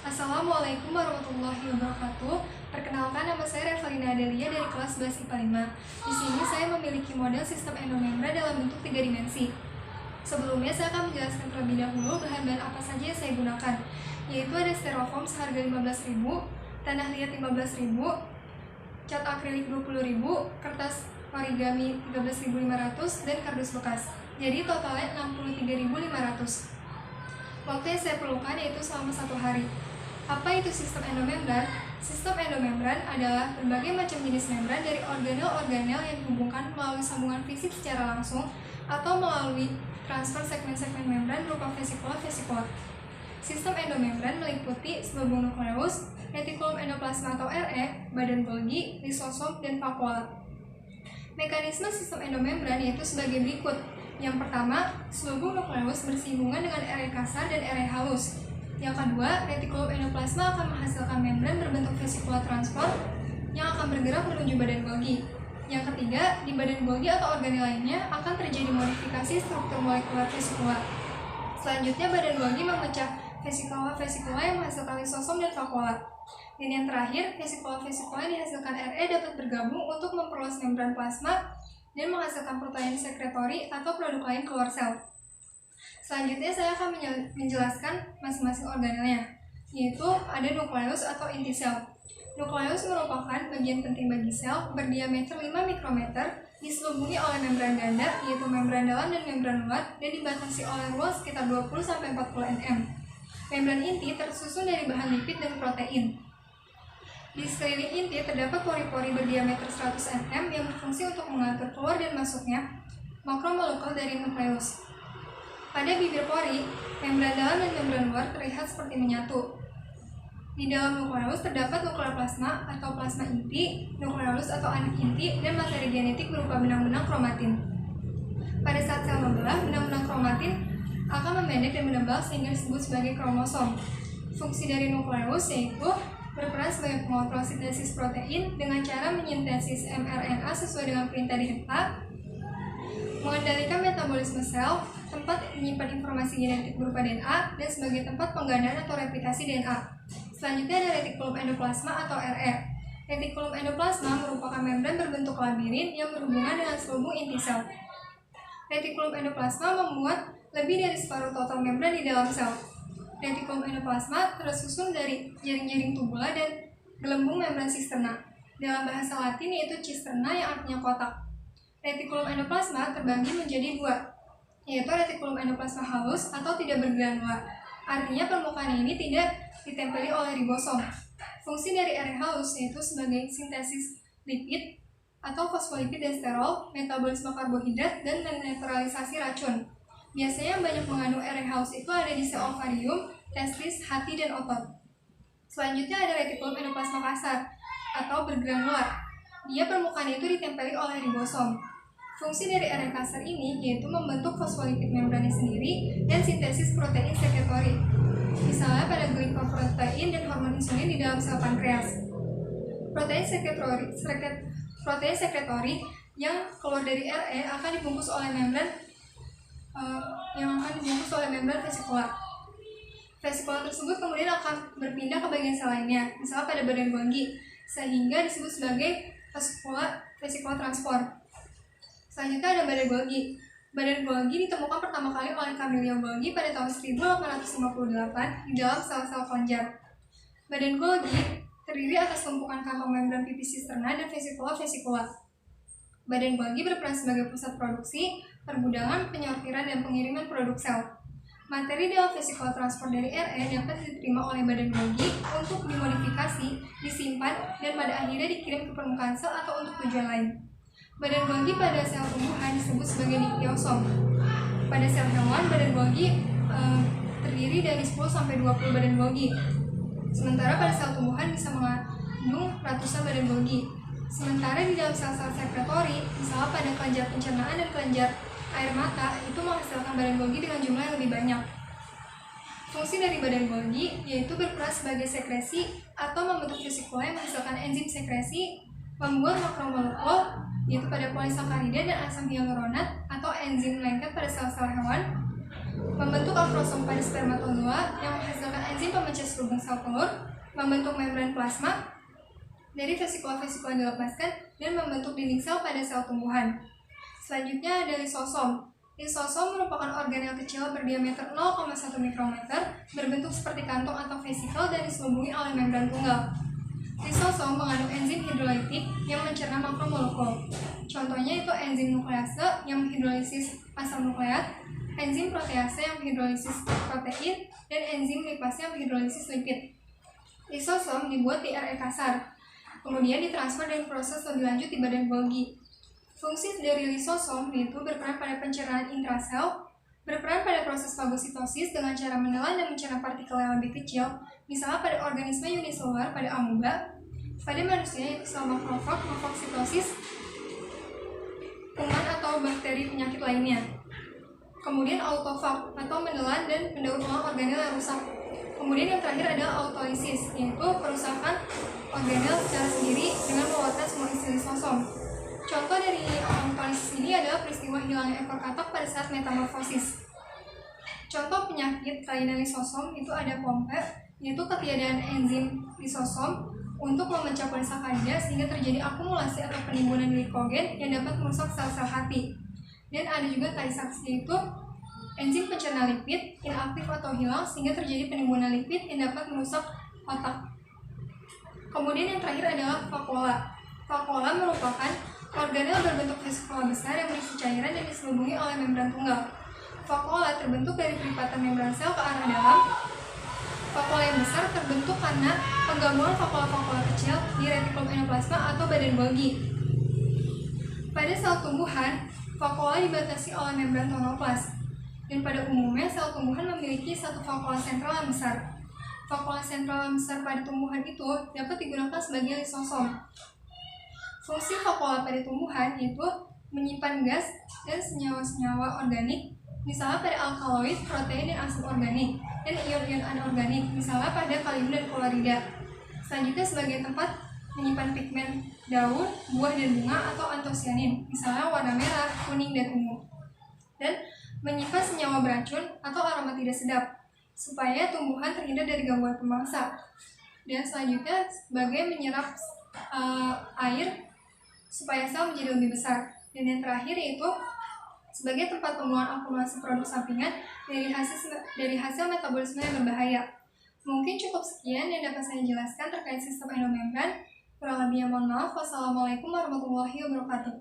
Assalamualaikum warahmatullahi wabarakatuh. Perkenalkan, nama saya Revalina Adelia dari kelas 11 IPA 5. Di sini saya memiliki model sistem endomembran dalam bentuk 3 dimensi. Sebelumnya saya akan menjelaskan terlebih dahulu bahan-bahan apa saja yang saya gunakan, yaitu ada styrofoam seharga 15.000, tanah liat 15.000, cat akrilik 20.000, kertas origami 13.500, dan kardus bekas. Jadi totalnya 63.500. Waktu yang saya perlukan yaitu selama 1 hari. Apa itu sistem endomembran? Sistem endomembran adalah berbagai macam jenis membran dari organel-organel yang dihubungkan melalui sambungan fisik secara langsung atau melalui transfer segmen-segmen membran berupa vesikola-vesikola. Sistem endomembran meliputi selubung nukleus, retikulum endoplasma atau RE, badan Golgi, lisosom, dan vakuola. Mekanisme sistem endomembran yaitu sebagai berikut. Yang pertama, selubung nukleus bersinggungan dengan RE kasar dan RE halus. Yang kedua, retikulum endoplasma akan menghasilkan membran berbentuk vesikola transport yang akan bergerak menuju badan Golgi. Yang ketiga, di badan Golgi atau organel lainnya akan terjadi modifikasi struktur molekuler vesikola. Selanjutnya, badan Golgi memecah vesikola-vesikola yang menghasilkan lisosom dan vakuola. Dan yang terakhir, vesikola-vesikola yang dihasilkan RE dapat bergabung untuk memperluas membran plasma dan menghasilkan protein sekretori atau produk lain keluar sel. Selanjutnya saya akan menjelaskan masing-masing organelnya, yaitu ada nukleus atau inti sel. Nukleus merupakan bagian penting bagi sel berdiameter 5 mikrometer, diselubungi oleh membran ganda, yaitu membran dalam dan membran luar, dan dibatasi oleh ruang sekitar 20-40 nm. Membran inti tersusun dari bahan lipid dan protein. Di sekeliling inti terdapat pori-pori berdiameter 100 nm yang berfungsi untuk mengatur keluar dan masuknya makromolekul dari nukleus. Pada bibir pori, membran dalam dan membran luar terlihat seperti menyatu. Di dalam nukleus terdapat nukleoplasma atau plasma inti, nukleolus atau anak inti, dan materi genetik berupa benang-benang kromatin. Pada saat sel membelah, benang-benang kromatin akan memendek dan menebal sehingga disebut sebagai kromosom. Fungsi dari nukleus yaitu berperan sebagai pengontrol sintesis protein dengan cara menyintesis mRNA sesuai dengan perintah DNA, mengendalikan metabolisme sel, tempat menyimpan informasi genetik berupa DNA, dan sebagai tempat penggandaan atau replikasi DNA. Selanjutnya ada retikulum endoplasma atau RE. Retikulum endoplasma merupakan membran berbentuk labirin yang berhubungan dengan selubung inti sel. Retikulum endoplasma memuat lebih dari separuh total membran di dalam sel. Retikulum endoplasma tersusun dari jaring-jaring tubula dan gelembung membran cisterna. Dalam bahasa Latin yaitu cisterna yang artinya kotak. Retikulum endoplasma terbagi menjadi 2, yaitu retikulum endoplasma halus atau tidak bergranula. Artinya permukaan ini tidak ditempeli oleh ribosom. Fungsi dari RE halus yaitu sebagai sintesis lipid atau fosfolipid dan sterol, metabolisme karbohidrat, dan menetralisasi racun. Biasanya yang banyak mengandung RE halus itu ada di sel ovarium, testis, hati, dan otot. Selanjutnya ada retikulum endoplasma kasar atau bergranular. Dia permukaan itu ditempeli oleh ribosom. Fungsi dari RE kasar ini yaitu membentuk fosfolipid membrannya sendiri dan sintesis protein sekretori, misalnya pada glikoprotein dan hormon insulin di dalam sel pankreas. Protein sekretori yang keluar dari RE akan dibungkus oleh membran vesikola. Vesikola tersebut kemudian akan berpindah ke bagian sel lainnya, misalnya pada badan Golgi, sehingga disebut sebagai vesikola transport. Selanjutnya ada badan Golgi. Badan Golgi ditemukan pertama kali oleh Camillo Golgi pada tahun 1858 di dalam sel-sel kelenjar. Badan Golgi terdiri atas tumpukan kantong membran pipis sisterna dan vesikola-vesikola. Badan Golgi berperan sebagai pusat produksi, pergudangan, penyortiran, dan pengiriman produk sel. Materi dalam vesikola transport dari RE dapat diterima oleh badan Golgi untuk dimodifikasi, disimpan, dan pada akhirnya dikirim ke permukaan sel atau untuk tujuan lain. Badan Golgi pada sel tumbuhan disebut sebagai nukleosom. Pada sel hewan, badan Golgi terdiri dari 10-20 badan Golgi. Sementara pada sel tumbuhan bisa mengandung ratusan badan Golgi. Sementara di dalam sel-sel sekretori, misalnya pada kelenjar pencernaan dan kelenjar air mata, itu menghasilkan badan Golgi dengan jumlah yang lebih banyak. Fungsi dari badan Golgi yaitu berperan sebagai sekresi atau membentuk vesikola yang menghasilkan enzim sekresi, membuat makromolekul yaitu pada polisakarida dan asam hyaluronat atau enzim lengket pada sel-sel hewan, membentuk akrosom pada spermatozoa yang menghasilkan enzim pemecah selubung sel telur, membentuk membran plasma dari vesikula-vesikula yang dilepaskan, dan membentuk dinding sel pada sel tumbuhan. Selanjutnya ada lisosom. Lisosom merupakan organel kecil berdiameter 0,1 mikrometer, berbentuk seperti kantong atau vesikel dan diselubungi oleh membran tunggal. Lisosom mengandung enzim hidrolitik yang mencerna makromolekul. Contohnya itu enzim nuklease yang menghidrolisis asam nukleat, enzim protease yang menghidrolisis protein, dan enzim lipase yang menghidrolisis lipid. Lisosom dibuat di RE kasar, kemudian ditransfer dan proses lebih lanjut di badan Golgi. Fungsi dari lisosom yaitu berperan pada pencernaan intrasel, berperan pada proses fagositosis dengan cara menelan dan mencerna partikel yang lebih kecil, misalnya pada organisme uniselular pada amoeba, pada manusia yaitu sel makrofag, mafagositosis, kuman atau bakteri penyakit lainnya. Kemudian autofag atau menelan dan mendaur ulang organel yang rusak. Kemudian yang terakhir adalah autolisis, yaitu perusakan organel secara sendiri dengan mengeluarkan semua isi lisosom. Contoh dari autolisis ini adalah peristiwa hilangnya ekor katak pada saat metamorfosis. Contoh penyakit kelainan lisosom itu ada pompe, yaitu ketiadaan enzim lisosom untuk memecah polisakarida sehingga terjadi akumulasi atau penimbunan glikogen yang dapat merusak sel-sel hati. Dan ada juga Tay-Sachs, yaitu enzim pencerna lipid inaktif atau hilang sehingga terjadi penimbunan lipid yang dapat merusak otak. Kemudian yang terakhir adalah vakuola. Vakuola merupakan organel berbentuk vesikula besar yang berisi cairan dan diselubungi oleh membran tunggal. Vakuola terbentuk dari perlipatan membran sel ke arah dalam. Vakuola yang besar terbentuk karena penggabungan vakuola-vakuola kecil di retikulum endoplasma atau badan Golgi. Pada sel tumbuhan, vakuola dibatasi oleh membran tonoplas. Dan pada umumnya, sel tumbuhan memiliki satu vakuola sentral yang besar. Vakuola sentral yang besar pada tumbuhan itu dapat digunakan sebagai lisosom. Fungsi vakuola pada tumbuhan yaitu menyimpan gas dan senyawa-senyawa organik, misalnya pada alkaloid, protein, dan asam organik, dan ion-ion anorganik, misalnya pada kalium dan klorida. Selanjutnya sebagai tempat menyimpan pigmen daun, buah, dan bunga atau antosianin, misalnya warna merah, kuning, dan ungu. Dan menyimpan senyawa beracun atau aroma tidak sedap, supaya tumbuhan terhindar dari gangguan pemangsa. Dan selanjutnya sebagai menyerap air supaya sel menjadi lebih besar. Dan yang terakhir yaitu sebagai tempat pembuangan akumulasi produk sampingan dari hasil metabolisme yang berbahaya. Mungkin cukup sekian yang dapat saya jelaskan terkait sistem endomembran. Kurang lebihnya mohon maaf. Wassalamualaikum warahmatullahi wabarakatuh.